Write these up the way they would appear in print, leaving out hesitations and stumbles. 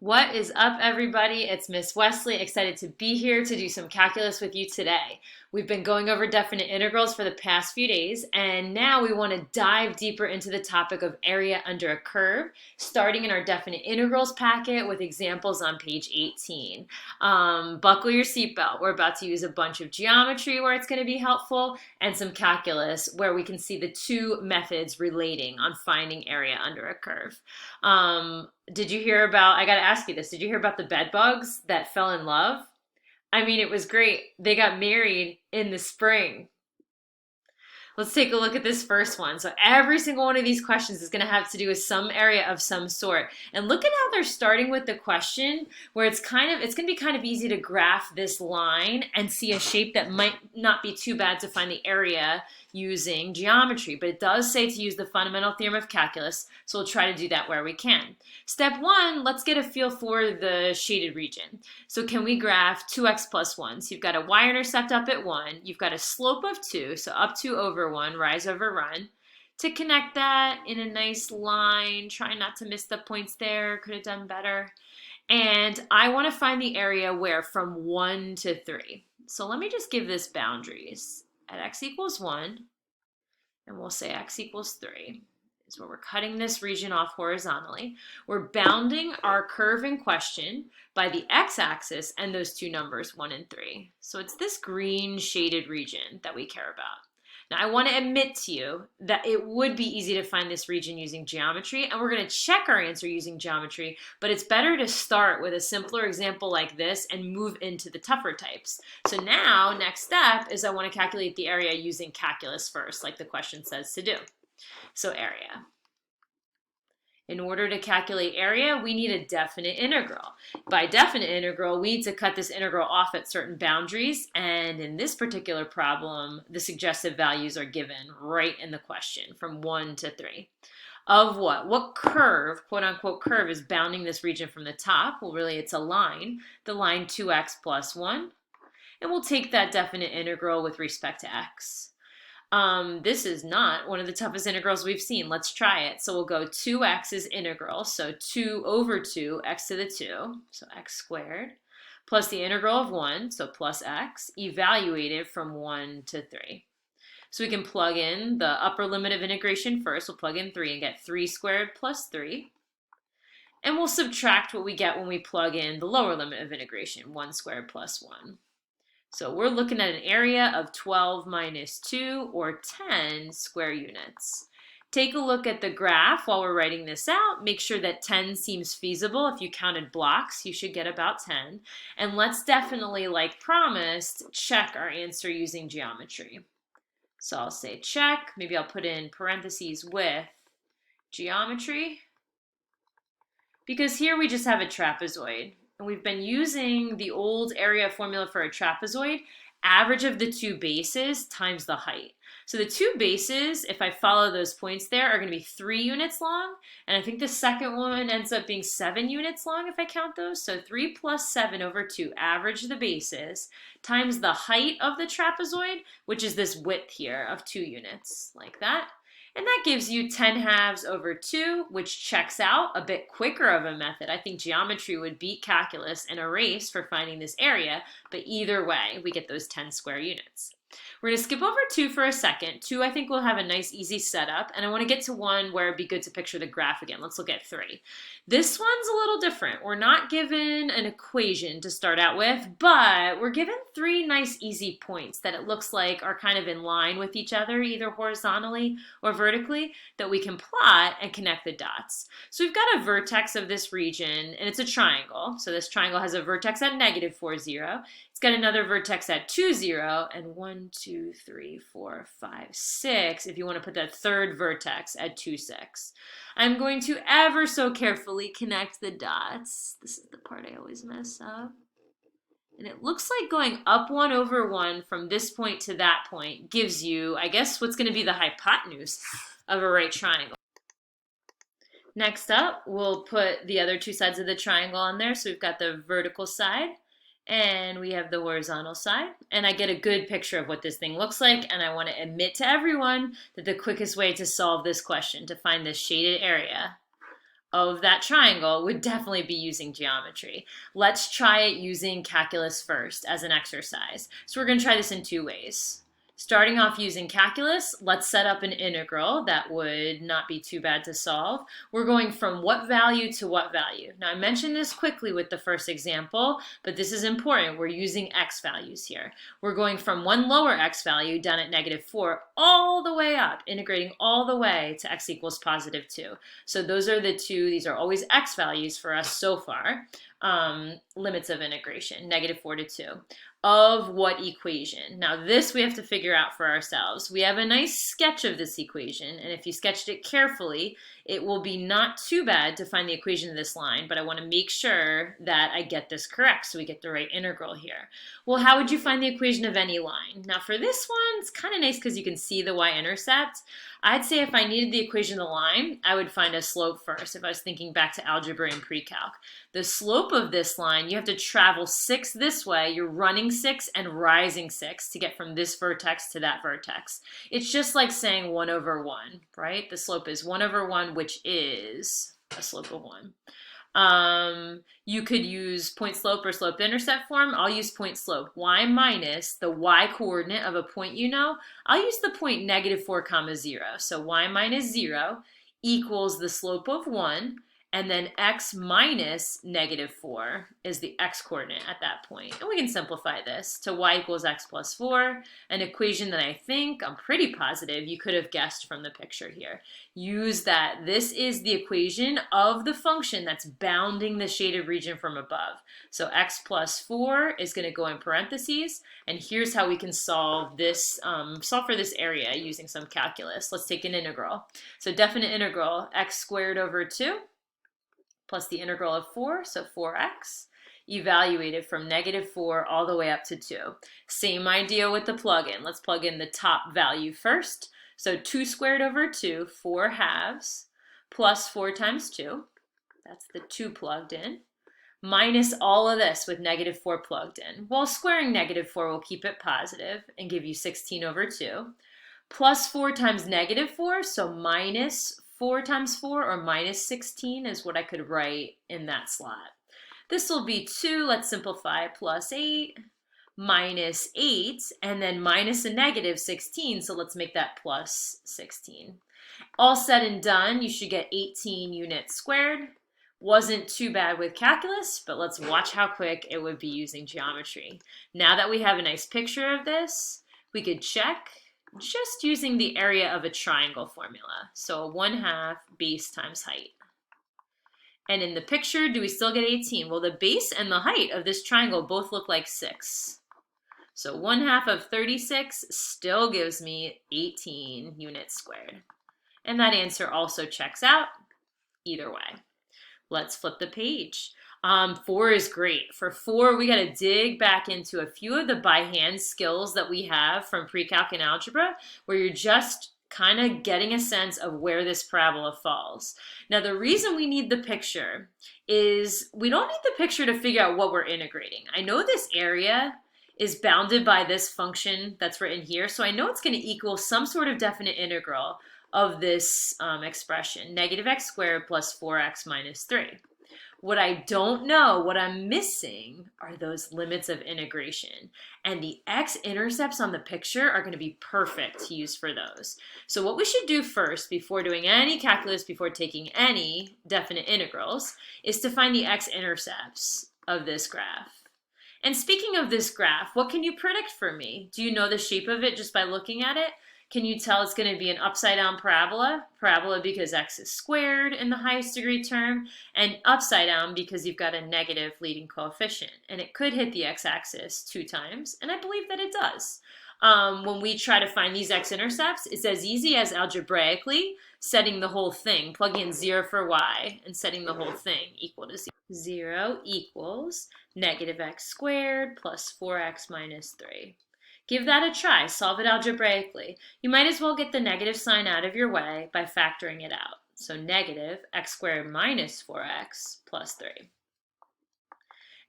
What is up, everybody? It's Miss Wesley, excited to be here to do some calculus with you today. We've been going over definite integrals for the past few days, and now we want to dive deeper into the topic of area under a curve, starting in our definite integrals packet with examples on page 18. Buckle your seatbelt. We're about to use a bunch of geometry where it's going to be helpful, and some calculus where we can see the two methods relating on finding area under a curve. Did you hear about, I gotta ask you this, did you hear about the bed bugs that fell in love? I mean, it was great. They got married in the spring. Let's take a look at this first one. So every single one of these questions is going to have to do with some area of some sort. And look at how they're starting with the question where it's going to be kind of easy to graph this line and see a shape that might not be too bad to find the area using geometry. But it does say to use the fundamental theorem of calculus, so we'll try to do that where we can. Step one, let's get a feel for the shaded region. So can we graph 2x plus 1? So you've got a y-intercept up at 1, you've got a slope of 2, so up 2 over 1, rise over run. To connect that in a nice line, try not to miss the points there, could have done better. And I want to find the area where from 1 to 3. So let me just give this boundaries. At x equals 1, and we'll say x equals 3. Is where we're cutting this region off horizontally. We're bounding our curve in question by the x-axis and those two numbers, 1 and 3. So it's this green shaded region that we care about. Now I want to admit to you that it would be easy to find this region using geometry, and we're going to check our answer using geometry, but it's better to start with a simpler example like this and move into the tougher types. So now, next step is I want to calculate the area using calculus first, like the question says to do. So area. In order to calculate area, we need a definite integral. By definite integral, we need to cut this integral off at certain boundaries, and in this particular problem, the suggested values are given right in the question, from 1 to 3. Of what? What curve, quote unquote curve, is bounding this region from the top? Well, really, it's a line, the line 2x plus 1, and we'll take that definite integral with respect to x. This is not one of the toughest integrals we've seen. Let's try it. So we'll go 2x is integral, so 2 over 2, x to the 2, so x squared, plus the integral of 1, so plus x, evaluated from 1 to 3. So we can plug in the upper limit of integration first. We'll plug in 3 and get 3 squared plus 3. And we'll subtract what we get when we plug in the lower limit of integration, 1 squared plus 1. So we're looking at an area of 12 minus 2, or 10 square units. Take a look at the graph while we're writing this out. Make sure that 10 seems feasible. If you counted blocks, you should get about 10. And let's definitely, like promised, check our answer using geometry. So I'll say check. Maybe I'll put in parentheses with geometry, because here we just have a trapezoid. And we've been using the old area formula for a trapezoid, average of the two bases times the height. So the two bases, if I follow those points there, are going to be 3 units long. And I think the second one ends up being 7 units long if I count those. So 3 plus 7 over 2, average the bases, times the height of the trapezoid, which is this width here of 2 units, like that. And that gives you 10 halves over 2, which checks out, a bit quicker of a method. I think geometry would beat calculus in a race for finding this area, but either way, we get those 10 square units. We're going to skip over 2 for a second. 2, I think, will have a nice, easy setup, and I want to get to 1 where it'd be good to picture the graph again. Let's look at 3. This one's a little different. We're not given an equation to start out with, but we're given 3 nice, easy points that it looks like are kind of in line with each other, either horizontally or vertically, that we can plot and connect the dots. So we've got a vertex of this region, and it's a triangle. So this triangle has a vertex at -4, 0. It's got another vertex at 2, 0, and 1, 2, 3, 4, 5, 6, if you want to put that third vertex at 2, 6. I'm going to ever so carefully connect the dots. This is the part I always mess up. And it looks like going up 1 over 1 from this point to that point gives you, I guess, what's going to be the hypotenuse of a right triangle. Next up, we'll put the other 2 sides of the triangle on there. So we've got the vertical side, and we have the horizontal side, and I get a good picture of what this thing looks like, and I want to admit to everyone that the quickest way to solve this question, to find this shaded area, of that triangle would definitely be using geometry. Let's try it using calculus first as an exercise. So we're going to try this in two ways. Starting off using calculus, let's set up an integral that would not be too bad to solve. We're going from what value to what value. Now I mentioned this quickly with the first example, but this is important. We're using x values here. We're going from one lower x value down at -4 all the way up, integrating all the way to x equals +2. So those are the two, these are always x values for us so far, limits of integration, -4 to 2. Of what equation? Now this we have to figure out for ourselves. We have a nice sketch of this equation, and if you sketched it carefully, it will be not too bad to find the equation of this line, but I want to make sure that I get this correct so we get the right integral here. Well, how would you find the equation of any line? Now for this one, it's kind of nice because you can see the y-intercept. I'd say if I needed the equation of the line, I would find a slope first if I was thinking back to algebra and pre-calc. The slope of this line, you have to travel 6 this way. You're running 6 and rising 6 to get from this vertex to that vertex. It's just like saying 1/1, right? The slope is 1/1, which is a slope of 1. You could use point slope or slope intercept form. I'll use point slope. Y minus the y coordinate of a point you know. I'll use the point -4, 0. So y minus 0 equals the slope of 1, and then x minus -4 is the x coordinate at that point. And we can simplify this to y equals x plus 4, an equation that I think, I'm pretty positive, you could have guessed from the picture here. Use that. This is the equation of the function that's bounding the shaded region from above. So x plus 4 is going to go in parentheses, and here's how we can solve this, solve for this area using some calculus. Let's take an integral. So definite integral, x squared over 2. Plus the integral of 4, so 4x, evaluated from -4 all the way up to 2. Same idea with the plug-in. Let's plug in the top value first. So 2 squared over 2, 4 halves, plus 4 times 2, that's the 2 plugged in, minus all of this with -4 plugged in. Well, squaring -4 will keep it positive and give you 16 over 2, plus 4 times -4, so minus 4 times 4, or minus 16 is what I could write in that slot. This will be 2, let's simplify, plus 8, minus 8, and then minus a -16, so let's make that plus 16. All said and done, you should get 18 units squared. Wasn't too bad with calculus, but let's watch how quick it would be using geometry. Now that we have a nice picture of this, we could check just using the area of a triangle formula. So 1/2 base times height. And in the picture, do we still get 18? Well, the base and the height of this triangle both look like 6. So 1/2 of 36 still gives me 18 units squared. And that answer also checks out either way. Let's flip the page. 4 is great. For 4, we got to dig back into a few of the by hand skills that we have from pre-calc and algebra, where you're just kind of getting a sense of where this parabola falls. Now, the reason we need the picture is we don't need the picture to figure out what we're integrating. I know this area is bounded by this function that's written here, so I know it's going to equal some sort of definite integral of this expression, -x squared plus 4x minus 3. What I don't know, what I'm missing, are those limits of integration. And the x-intercepts on the picture are going to be perfect to use for those. So what we should do first, before doing any calculus, before taking any definite integrals, is to find the x-intercepts of this graph. And speaking of this graph, what can you predict for me? Do you know the shape of it just by looking at it? Can you tell it's going to be an upside down parabola? Parabola because x is squared in the highest degree term, and upside down because you've got a negative leading coefficient. And it could hit the x-axis 2 times, and I believe that it does. When we try to find these x-intercepts, it's as easy as algebraically setting the whole thing, plugging in 0 for y, and setting the whole thing equal to 0. 0 equals -x squared plus 4x minus 3. Give that a try. Solve it algebraically. You might as well get the negative sign out of your way by factoring it out. So -x squared minus 4x plus 3.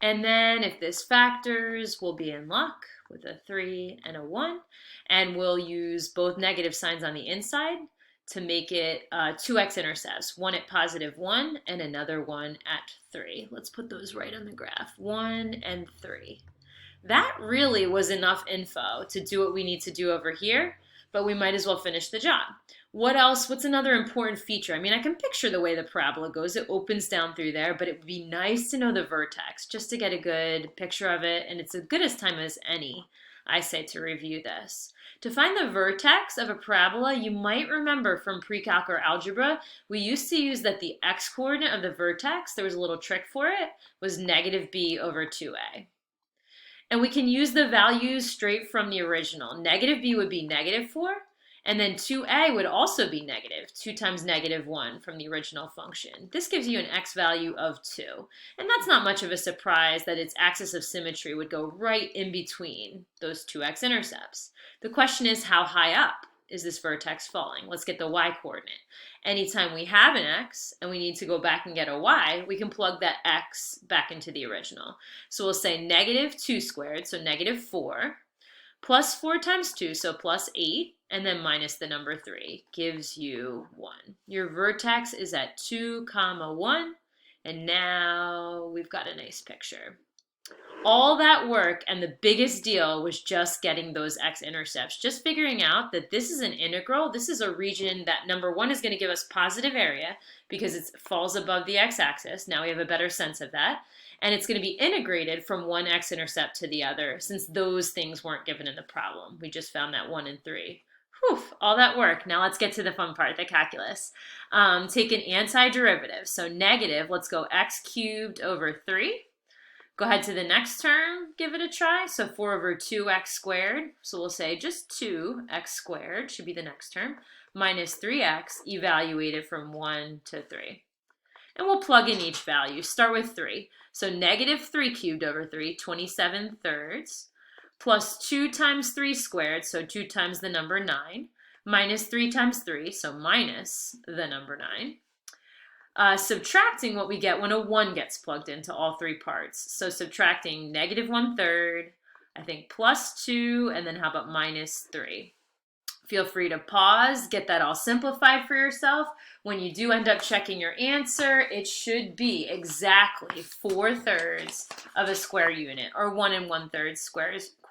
And then if this factors, we'll be in luck with a 3 and a 1. And we'll use both negative signs on the inside to make it two x-intercepts, one at positive 1 and another one at 3. Let's put those right on the graph, 1 and 3. That really was enough info to do what we need to do over here, but we might as well finish the job. What else? What's another important feature? I mean, I can picture the way the parabola goes. It opens down through there, but it would be nice to know the vertex just to get a good picture of it, and it's as good as time as any, I say, to review this. To find the vertex of a parabola, you might remember from pre-calc or algebra, we used to use that the x-coordinate of the vertex, there was a little trick for it, was negative b over 2a. And we can use the values straight from the original. Negative b would be negative 4, and then 2a would also be negative, 2 times negative 1 from the original function. This gives you an x value of 2. And that's not much of a surprise that its axis of symmetry would go right in between those two x-intercepts. The question is, how high up is this vertex falling? Let's get the y-coordinate. Anytime we have an x and we need to go back and get a y, we can plug that x back into the original. So we'll say negative 2 squared, so negative 4, plus 4 times 2, so plus 8, and then minus the number 3 gives you 1. Your vertex is at 2, 1, and now we've got a nice picture. All that work and the biggest deal was just getting those x-intercepts, just figuring out that this is an integral. This is a region that, number one, is going to give us positive area because it falls above the x-axis. Now we have a better sense of that. And it's going to be integrated from one x-intercept to the other since those things weren't given in the problem. We just found that 1 and 3. Whew, all that work. Now let's get to the fun part, the calculus. Take an antiderivative. So negative, let's go x cubed over 3. Go ahead to the next term, give it a try. So 4 over 2x squared. So we'll say just 2x squared should be the next term, minus 3x evaluated from 1 to 3. And we'll plug in each value. Start with 3. So negative 3 cubed over 3, 27 thirds, plus 2 times 3 squared, so 2 times the number 9, minus 3 times 3, so minus the number 9. Subtracting what we get when a 1 gets plugged into all three parts. So subtracting negative 1/3, I think plus 2, and then how about minus 3? Feel free to pause, get that all simplified for yourself. When you do end up checking your answer, it should be exactly 4/3 of a square unit, or 1 1/3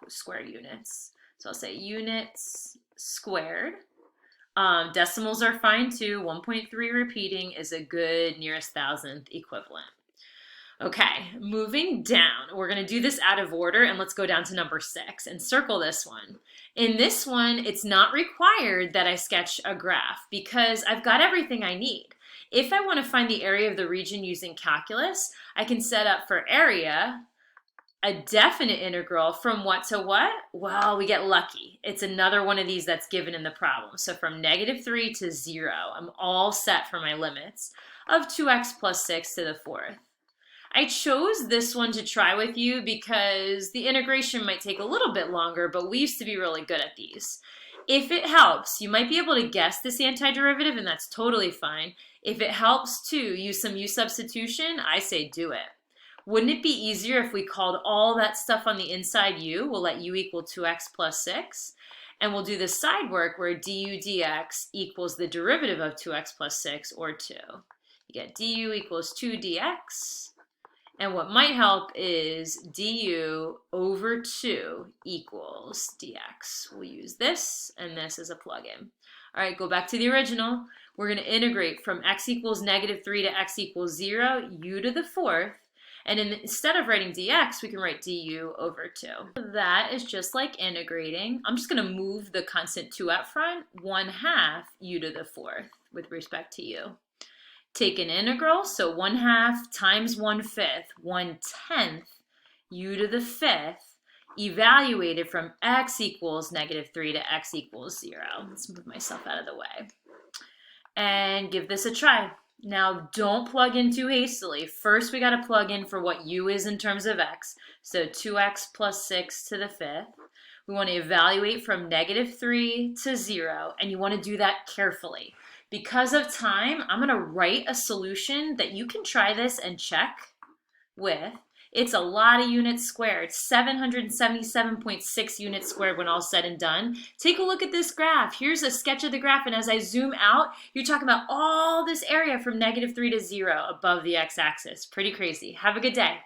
square units. So I'll say units squared. Decimals are fine too. 1.3 repeating is a good nearest thousandth equivalent. Okay, moving down. We're going to do this out of order, and let's go down to number 6 and circle this one. In this one, it's not required that I sketch a graph because I've got everything I need. If I want to find the area of the region using calculus, I can set up for area a definite integral from what to what? Well, we get lucky. It's another one of these that's given in the problem. So from negative 3 to 0, I'm all set for my limits of 2x plus 6 to the 4th. I chose this one to try with you because the integration might take a little bit longer, but we used to be really good at these. If it helps, you might be able to guess this antiderivative, and that's totally fine. If it helps to use some u substitution, I say do it. Wouldn't it be easier if we called all that stuff on the inside u? We'll let u equal 2x plus 6. And we'll do the side work where du dx equals the derivative of 2x plus 6, or 2. You get du equals 2 dx. And what might help is du over 2 equals dx. We'll use this and this as a plug-in. All right, go back to the original. We're going to integrate from x equals negative 3 to x equals 0, u to the 4th. And instead of writing dx, we can write du over 2. That is just like integrating. I'm just going to move the constant 2 up front, 1/2 u to the 4th with respect to u. Take an integral, so 1/2 times 1/5, 1/10 u to the 5th, evaluated from x equals negative 3 to x equals 0. Let's move myself out of the way. And give this a try. Now, don't plug in too hastily. First, we got to plug in for what u is in terms of x. So 2x plus 6 to the 5th. We want to evaluate from negative 3 to 0, and you want to do that carefully. Because of time, I'm going to write a solution that you can try this and check with. It's a lot of units squared, 777.6 units squared when all said and done. Take a look at this graph. Here's a sketch of the graph, and as I zoom out, you're talking about all this area from -3 to 0 above the x-axis. Pretty crazy. Have a good day.